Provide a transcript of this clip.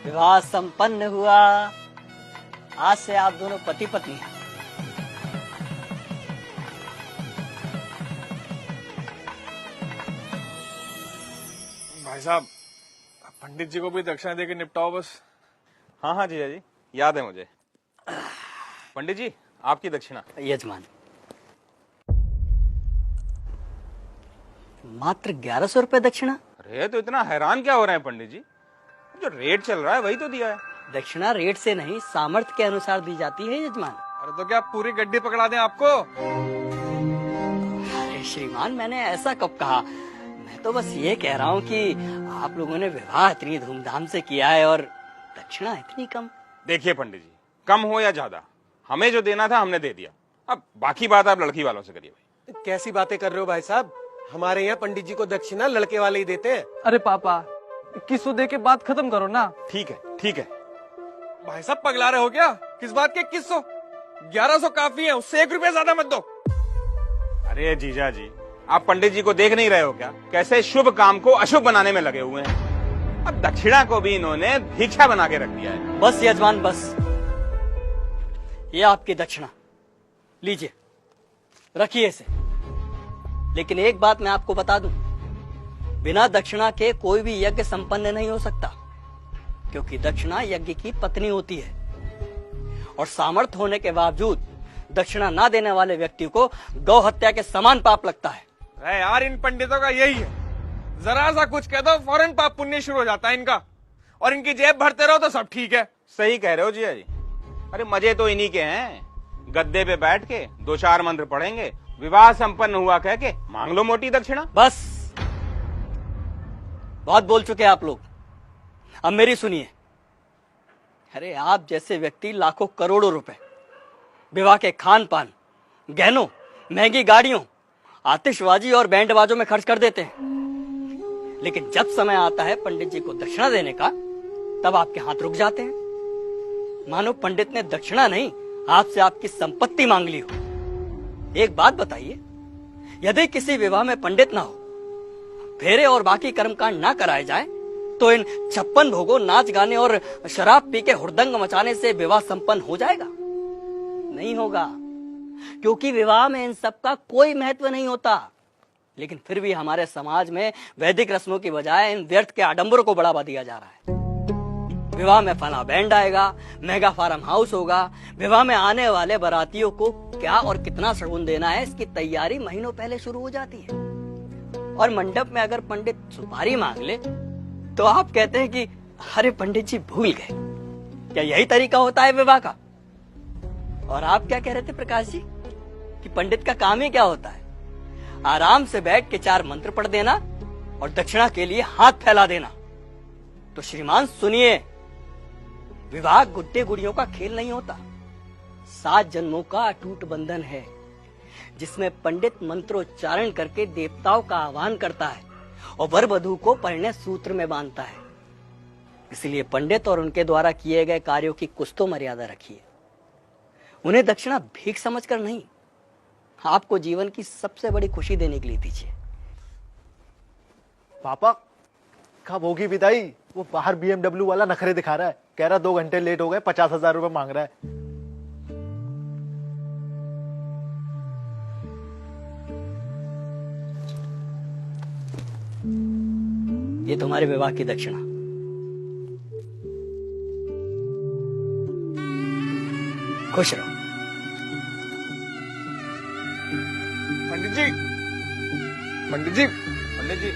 विवाह संपन्न हुआ। आज से आप दोनों पति पत्नी हैं। भाई साहब, पंडित जी को भी दक्षिणा देके निपटाओ बस। हाँ हाँ जीजा जी, याद है मुझे। पंडित जी, आपकी दक्षिणा। यजमान, मात्र 1100 रुपए दक्षिणा। अरे तो इतना हैरान क्या हो रहे हैं पंडित जी? जो रेट चल रहा है वही तो दिया है। दक्षिणा रेट से नहीं, सामर्थ्य के अनुसार दी जाती है यजमान। अरे तो क्या पूरी गड्डी पकड़ा दें आपको? अरे श्रीमान, मैंने ऐसा कब कहा? मैं तो बस ये कह रहा हूँ कि आप लोगों ने विवाह इतनी धूमधाम से किया है और दक्षिणा इतनी कम। देखिए पंडित जी, कम हो या ज्यादा, हमें जो देना था हमने दे दिया। अब बाकी बात आप लड़की वालों से करिए भाई। कैसी बातें कर रहे हो भाई साहब? हमारे यहाँ पंडित जी को दक्षिणा लड़के वाले ही देते हैं। अरे पापा, 2100 दे के बात खत्म करो ना। ठीक है ठीक है। भाई साहब पगला रहे हो क्या? किस बात के 2100? 1100 काफी है, उससे 1 रुपया ज्यादा मत दो। अरे जीजा जी, आप पंडित जी को देख नहीं रहे हो क्या? कैसे शुभ काम को अशुभ बनाने में लगे हुए हैं। अब दक्षिणा को भी इन्होंने भिक्षा बना के रख दिया है। बस यजमान बस, ये आपकी दक्षिणा लीजिए, रखिए इसे। लेकिन एक बात मैं आपको बता दूं, बिना दक्षिणा के कोई भी यज्ञ संपन्न नहीं हो सकता, क्योंकि दक्षिणा यज्ञ की पत्नी होती है और सामर्थ्य होने के बावजूद दक्षिणा ना देने वाले व्यक्ति को गौ हत्या के समान पाप लगता है। अरे यार, इन पंडितों का यही है, जरा सा कुछ कह दो फौरन पाप पुण्य शुरू हो जाता है इनका, और इनकी जेब भरते रहो तो सब ठीक है। सही कह रहे हो जीजा जी। अरे मजे तो इन्हीं के हैं, गद्दे पे बैठ के 2-4 मंत्र पढ़ेंगे, विवाह संपन्न हुआ कह के मांग लो मोटी दक्षिणा। बस, बहुत बोल चुके आप लोग, अब मेरी सुनिए। अरे आप जैसे व्यक्ति लाखों करोड़ों रुपए विवाह के खान पान, गहनों, महंगी गाड़ियों, आतिशबाजी और बैंड बाजों में खर्च कर देते हैं, लेकिन जब समय आता है पंडित जी को दक्षिणा देने का, तब आपके हाथ रुक जाते हैं, मानो पंडित ने दक्षिणा नहीं आपसे आपकी संपत्ति मांग ली हो। एक बात बताइए, यदि किसी विवाह में पंडित ना हो, फेरे और बाकी कर्मकांड ना कराए जाए, तो इन 56 भोगों, नाच गाने और शराब पी के हुड़दंग मचाने से विवाह संपन्न हो जाएगा? नहीं होगा, क्योंकि विवाह में इन सब का कोई महत्व नहीं होता। लेकिन फिर भी हमारे समाज में वैदिक रस्मों की बजाय इन व्यर्थ के आडंबरों को बढ़ावा दिया जा रहा है। विवाह में फला बैंड आएगा, मेगा फार्म हाउस होगा, विवाह में आने वाले बारातियों को क्या और कितना शगुन देना है, इसकी तैयारी महीनों पहले शुरू हो जाती है। और मंडप में अगर पंडित सुपारी मांग ले तो आप कहते हैं कि अरे पंडित जी भूल गए। क्या यही तरीका होता है विवाह का? और आप क्या कह रहे थे प्रकाश जी कि पंडित का काम ही क्या होता है? आराम से बैठ के 4 मंत्र पढ़ देना और दक्षिणा के लिए हाथ फैला देना। तो श्रीमान सुनिए, विवाह गुड्डे गुड़ियों का खेल नहीं होता, 7 जन्मों का अटूट बंधन है, जिसमें पंडित मंत्रोच्चारण करके देवताओं का आह्वान करता है और वर वधू को परिणय सूत्र में बांधता है। इसलिए पंडित और उनके द्वारा किए गए कार्यों की कुछ तो मर्यादा रखिए। उन्हें दक्षिणा भीख समझकर नहीं, आपको जीवन की सबसे बड़ी खुशी देने के लिए दीजिए। पापा, कब होगी विदाई? वो बाहर BMW वाला नखरे दिखा रहा है, कह रहा 2 घंटे लेट हो गए, 50,000 रुपए मांग रहा है। ये तुम्हारे विवाह की दक्षिणा। खुश रहो। पंडित जी, पंडित जी, पंडित जी